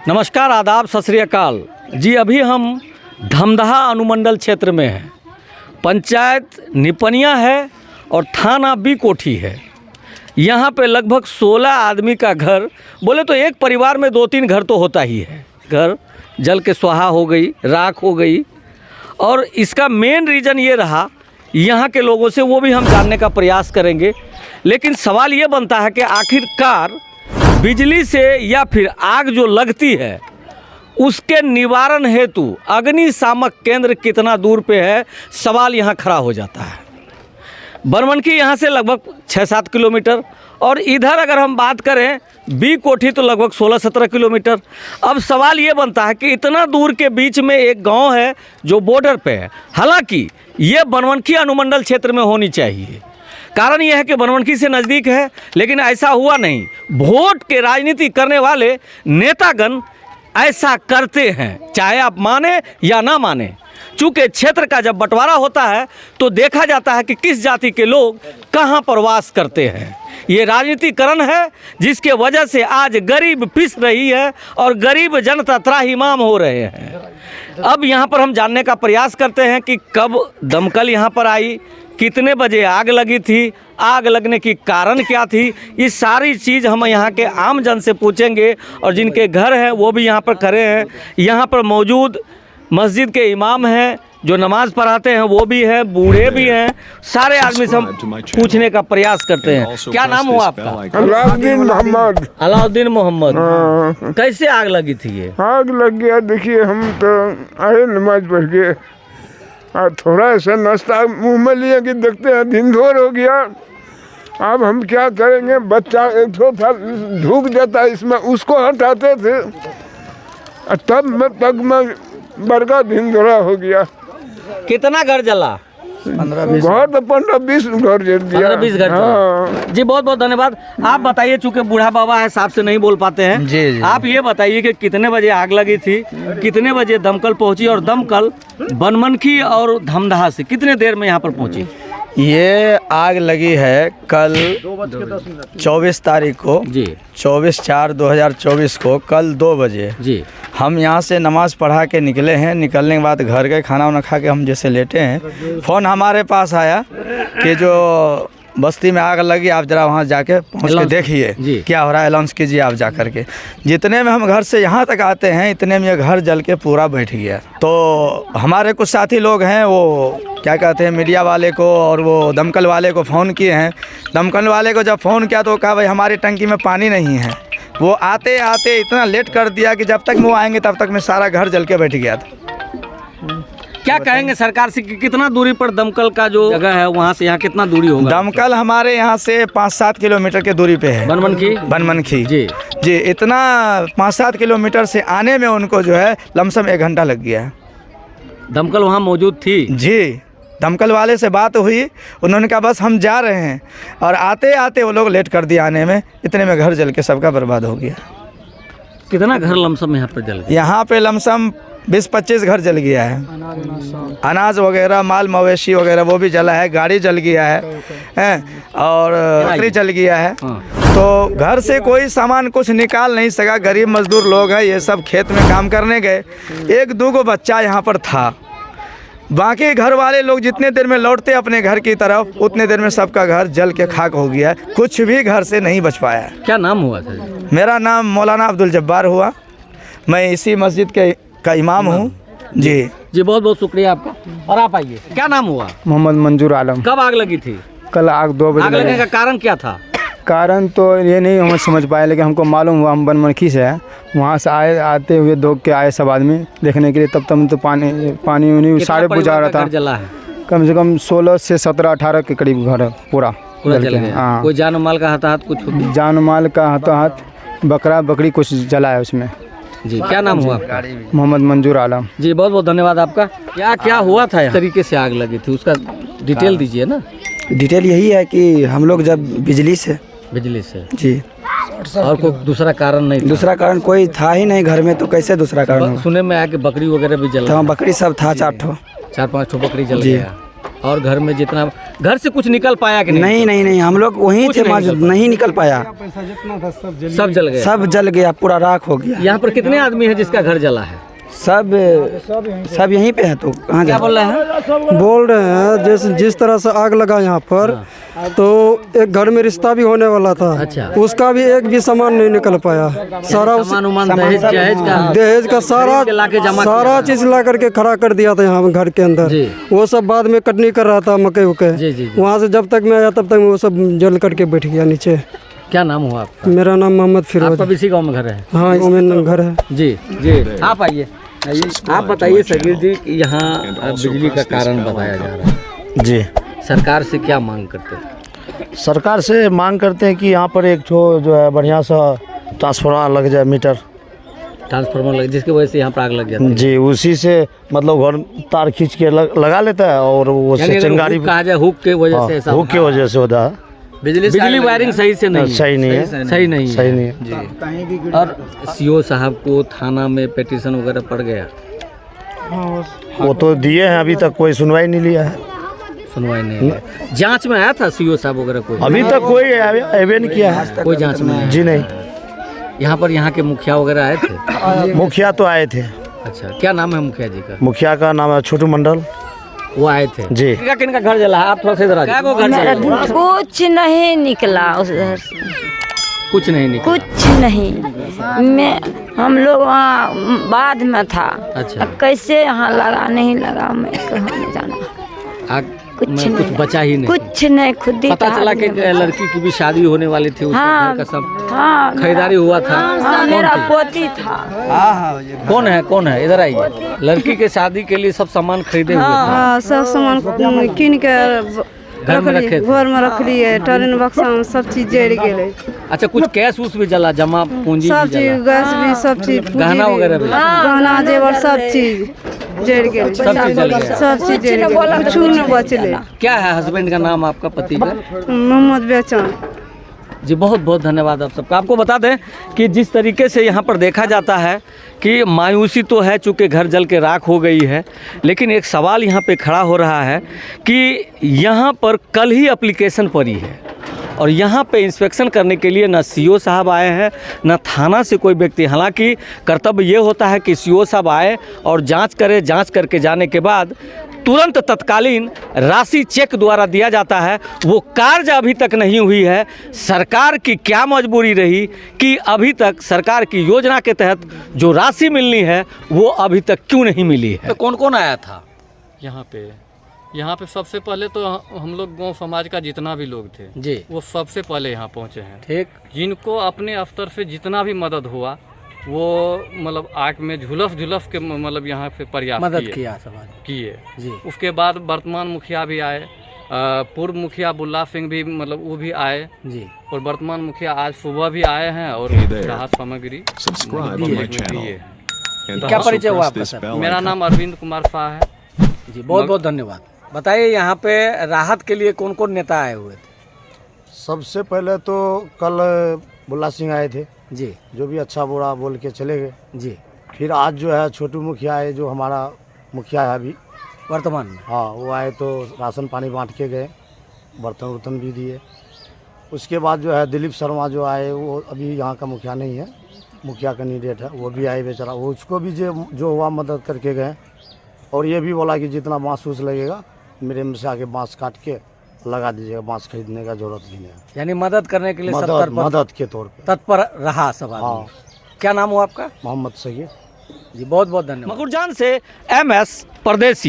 नमस्कार, आदाब, सत श्री अकाल जी। अभी हम धमदाहा अनुमंडल क्षेत्र में हैं। पंचायत निपनिया है और थाना बी कोठी है। यहाँ पे लगभग 16 आदमी का घर, बोले तो एक परिवार में 2-3 घर तो होता ही है। घर जल के स्वाहा हो गई, राख हो गई। और इसका मेन रीज़न ये रहा यहाँ के लोगों से, वो भी हम जानने का प्रयास करेंगे। लेकिन सवाल ये बनता है कि आखिरकार बिजली से या फिर आग जो लगती है उसके निवारण हेतु अग्निशामक केंद्र कितना दूर पे है, सवाल यहाँ खड़ा हो जाता है। बनमनखी यहाँ से लगभग 6-7 किलोमीटर, और इधर अगर हम बात करें बी कोठी तो लगभग 16-17 किलोमीटर। अब सवाल ये बनता है कि इतना दूर के बीच में एक गांव है जो बॉर्डर पे है। हालांकि ये बनमनखी अनुमंडल क्षेत्र में होनी चाहिए। कारण यह है कि बनमनखी से नज़दीक है, लेकिन ऐसा हुआ नहीं। वोट के राजनीति करने वाले नेतागण ऐसा करते हैं, चाहे आप माने या ना माने। चूँकि क्षेत्र का जब बंटवारा होता है तो देखा जाता है कि किस जाति के लोग कहाँ पर वास करते हैं। ये राजनीतिकरण है जिसके वजह से आज गरीब पिस रही है और गरीब जनता त्राहिमाम हो रहे हैं। अब यहाँ पर हम जानने का प्रयास करते हैं कि कब दमकल यहाँ पर आई, कितने बजे आग लगी थी, आग लगने की कारण क्या थी। ये सारी चीज़ हम यहाँ के आम जन से पूछेंगे, और जिनके घर हैं वो भी यहाँ पर खड़े हैं। यहाँ पर मौजूद मस्जिद के इमाम हैं जो नमाज़ पढ़ाते हैं, वो भी हैं, बूढ़े भी हैं। सारे आदमी से हम पूछने का प्रयास करते हैं। क्या नाम हुआ आपका? अलाउद्दीन मोहम्मद। अलाउद्दीन मोहम्मद। कैसे आग लगी थी ये? आग लग गया, देखिए हम तो आए नमाज पढ़ के और थोड़ा सा नाश्ता मुंह में लिए कि देखते हैं दिन भर हो गया। अब हम क्या करेंगे, बच्चा एक तो था ढूक जाता इसमें, उसको हटाते थे और तब मैं बड़का दिन थोड़ा हो गया। कितना घर जला? 15-20 घर तो 15-20 घर जल गया। 15-20 घर हाँ। जी, बहुत बहुत धन्यवाद। आप बताइए, चूंकि बूढ़ा बाबा है, साहब से नहीं बोल पाते हैं जी। आप ये बताइए कि कितने बजे आग लगी थी, कितने बजे दमकल पहुंची, और दमकल बनमनखी और धमदाहा से कितने देर में यहाँ पर पहुंची? ये आग लगी है कल 24 तारीख को जी, 24/4/2024 को कल 2 बजे जी। हम यहाँ से नमाज़ पढ़ा के निकले हैं। निकलने के बाद घर गए, खाना वाना खा के हम जैसे लेटे हैं, फ़ोन हमारे पास आया कि जो बस्ती में आग लगी, आप ज़रा वहाँ जाके पहुँच के देखिए क्या हो रहा है, अनाउंस कीजिए आप जा कर के। जितने में हम घर से यहाँ तक आते हैं, इतने में ये घर जल के पूरा बैठ गया। तो हमारे कुछ साथी लोग हैं, वो क्या कहते हैं, मीडिया वाले को और वो दमकल वाले को फ़ोन किए हैं। दमकल वाले को जब फ़ोन किया तो कहा भाई हमारी टंकी में पानी नहीं है। वो आते आते इतना लेट कर दिया कि जब तक वो आएंगे तब तक में सारा घर जल के बैठ गया था। क्या कहेंगे सरकार से कि कितना दूरी पर दमकल का जो जगह है वहाँ से यहाँ कितना दूरी होगा? दमकल हमारे यहाँ से 5-7 किलोमीटर के दूरी पे है। बनमनखी जी। इतना 5-7 किलोमीटर से आने में उनको जो है लमसम 1 घंटा लग गया है। दमकल वहाँ मौजूद थी जी। दमकल वाले से बात हुई, उन्होंने कहा बस हम जा रहे हैं, और आते आते वो लोग लेट कर दिया आने में। इतने में घर जल के सबका बर्बाद हो गया। कितना घर लमसम यहाँ पर जल गया? यहाँ पे लमसम 20-25 घर जल गया है। अनाज वगैरह, माल मवेशी वगैरह वो भी जला है, गाड़ी जल गया है और बकरी जल गया है। तो घर से कोई सामान कुछ निकाल नहीं सका। गरीब मजदूर लोग हैं, ये सब खेत में काम करने गए। 1-2 बच्चा यहाँ पर था। बाकी घर वाले लोग जितने देर में लौटते अपने घर की तरफ, उतने देर में सबका घर जल के खाक हो गया। कुछ भी घर से नहीं बच पाया। क्या नाम हुआ था? मेरा नाम मौलाना अब्दुल जब्बार हुआ। मैं इसी मस्जिद का इमाम हूँ जी। बहुत बहुत शुक्रिया आपका। और आप आइए, क्या नाम हुआ? मोहम्मद मंजूर आलम। कब आग लगी थी? कल आग 2 बजे। आग लगने का कारण क्या था? कारण तो ये नहीं हम समझ पाए, लेकिन हमको मालूम हुआ, हम बनमनखी से है, वहाँ से आते हुए दौड़ के आए सब आदमी देखने के लिए। तब तो पानी सारे बुझा रहा था। कम से कम 16 से 17-18 के करीब घर है पूरा जल गया। हाँ। कोई जान माल का हाथाहाथ कुछ? जान माल का हाथों-हाथ बकरा बकरी कुछ जला है उसमें जी। क्या नाम हुआ आपका? मोहम्मद मंजूर आलम जी। बहुत बहुत धन्यवाद आपका। क्या हुआ था, इस तरीके से आग लगी थी, उसका डिटेल दीजिए ना। डिटेल यही है कि हम लोग जब बिजली से जी, और कोई दूसरा कारण नहीं था? दूसरा कारण कोई था ही नहीं घर में, तो कैसे दूसरा कारण? सुने में आया कि बकरी वगैरह भी जला? बकरी सब था, 4-5 ठो बकरी जल गया। और घर में जितना घर से कुछ निकल पाया कि नहीं? नहीं, हम लोग वहीं कुछ थे नहीं मौजूद, निकल नहीं निकल पाया। सब जल गया। सब जल गया, पूरा राख हो गया। यहाँ पर कितने आदमी है जिसका घर जला है? सब यहीं पे है। तो कहाँ क्या जा बोल रहे हैं? बोल रहे हैं जैसे जिस तरह से आग लगा यहाँ पर, तो एक घर में रिश्ता भी होने वाला था। अच्छा। उसका भी एक भी सामान नहीं निकल पाया। सारा सामान उमान दहेज दहेज का सारा चीज ला करके खड़ा कर दिया था यहाँ घर के अंदर। जी। वो सब बाद में कटनी कर रहा था मकई उके। जी। वहाँ से जब तक मैं आया तब तक वो सब जल करके बैठ गया नीचे। क्या नाम हुआ आपका? मेरा नाम मोहम्मद फिरोज। आपका भी इसी गाँव में घर है? हाँ, इसमें घर है। जी। आप आइए। आप बताइए सगीर जी, यहाँ बिजली का कारण बताया जा रहा है, जी। सरकार से क्या मांग करते हैं? सरकार से मांग करते हैं कि यहाँ पर एक जो है बढ़िया सा ट्रांसफार्मर लग जाए, मीटर ट्रांसफार्मर लग, जिसकी वजह से यहाँ पर आग लग जाती है। जी। उसी से मतलब घर तार खींच के लगा लेता है और वो यानी अगर चिंगारी हुक कहा जाए, हुक के वजह से ऐसा हुक की वजह से होता है। बिजली वायरिंग सही से नहीं है। सही नहीं है। सही नहीं है। जी। और सीओ साहब को थाना में पिटीशन वगैरह पड़ गया? वो तो दिए हैं, अभी तक कोई सुनवाई नहीं लिया है। सुनवाई नहीं है। जांच में आया था सीओ साहब वगैरह कोई? अभी तक कोई अवेयर नहीं किया है। कोई जांच में नहीं? जी नहीं। यहाँ पर यहाँ के मुखिया वगैरह आए थे? मुखिया तो आए थे। अच्छा, क्या नाम है मुखिया जी का? मुखिया का नाम है छोटू मंडल। वो आए थे? जी। किनका घर जला है? आप थोड़ा सा इधर आ जाइए। क्या घर जला? कुछ नहीं निकला उधर से, कुछ नहीं निकला? कुछ नहीं। हम लोग वहाँ बाद में था। अच्छा। अब कैसे यहाँ लगा नहीं लगा, मैं कहाँ नहीं जाना। आग कुछ में नहीं कुछ बचा ही नहीं? कुछ नहीं, खुद ही पता चला कि लड़की की भी शादी होने वाली थी, उसका हाँ, घर का सब हाँ, खरीदारी हुआ था। हाँ, मेरा पोती था। कौन है? इधर आइए। लड़की के शादी के लिए सब सामान खरीदे हुए थे? हाँ, सब सामान कीन के घर में रखे थे? घर में रखलिए, ट्रेन बक्सा में सब चीज जड़ गए। अच्छा, कुछ कैश उस भी जला, जमा पूंजी सब भी चीज, जला? गैस भी, सब चीज, गहना वगैरह भी? गहना जेवर सब चीज जड़ गए। सब चीज जल गया? सब चीज जड़ गए, कुछ नहीं बचले। क्या है हस्बैंड का नाम आपका, पति का? मोहम्मद बेचन। जी, बहुत बहुत धन्यवाद आप सबका। आपको बता दें कि जिस तरीके से यहाँ पर देखा जाता है कि मायूसी तो है, चूँकि घर जल के राख हो गई है, लेकिन एक सवाल यहाँ पे खड़ा हो रहा है कि यहाँ पर कल ही एप्लीकेशन पड़ी है और यहाँ पे इंस्पेक्शन करने के लिए न सीओ साहब आए हैं, न थाना से कोई व्यक्ति। हालांकि कर्तव्य ये होता है कि सीओ साहब आए और जांच करे, जांच करके जाने के बाद तुरंत तत्कालीन राशि चेक द्वारा दिया जाता है। वो कार्य अभी तक नहीं हुई है। सरकार की क्या मजबूरी रही कि अभी तक सरकार की योजना के तहत जो राशि मिलनी है वो अभी तक क्यों नहीं मिली है? तो कौन कौन आया था यहाँ पे सबसे पहले तो हम लोग गांव समाज का जितना भी लोग थे जी, वो सबसे पहले यहाँ पहुँचे हैं। ठीक। जिनको अपने स्तर से जितना भी मदद हुआ वो मतलब आग में झुलस के मतलब यहाँ पे प्रयास मदद किया समाज किए जी। उसके बाद वर्तमान मुखिया भी आए, पूर्व मुखिया बुल्ला सिंह भी मतलब वो भी आए जी, और वर्तमान मुखिया आज सुबह भी आए हैं और राहत सामग्री दिए। क्या परिचय हुआ आपका सर? मेरा नाम अरविंद कुमार शाह है जी, बहुत बहुत धन्यवाद। बताइए यहाँ पे राहत के लिए कौन कौन नेता आए हुए थे? सबसे पहले तो कल बुल्ला सिंह आए थे जी, जो भी अच्छा बुरा बोल के चले गए जी। फिर आज जो है छोटू मुखिया है, जो हमारा मुखिया है अभी वर्तमान में? हाँ, वो आए तो राशन पानी बांट के गए, बर्तन वर्तन भी दिए। उसके बाद जो है दिलीप शर्मा जो आए, वो अभी यहाँ का मुखिया नहीं है, मुखिया कैंडिडेट है, वो भी आए बेचारा। वो उसको भी जो हुआ मदद करके गए और ये भी बोला कि जितना बाँस उस लगेगा मेरे में से आके बाँस काट के लगा दीजिएगा, बाँस खरीदने का जरूरत भी नहीं है। यानी मदद करने के लिए मदद के तौर पे तत्पर रहा सब आदमी। हाँ। क्या नाम हुआ आपका? मोहम्मद सगीर जी, बहुत बहुत धन्यवाद। मकुरजान से MS परदेसी।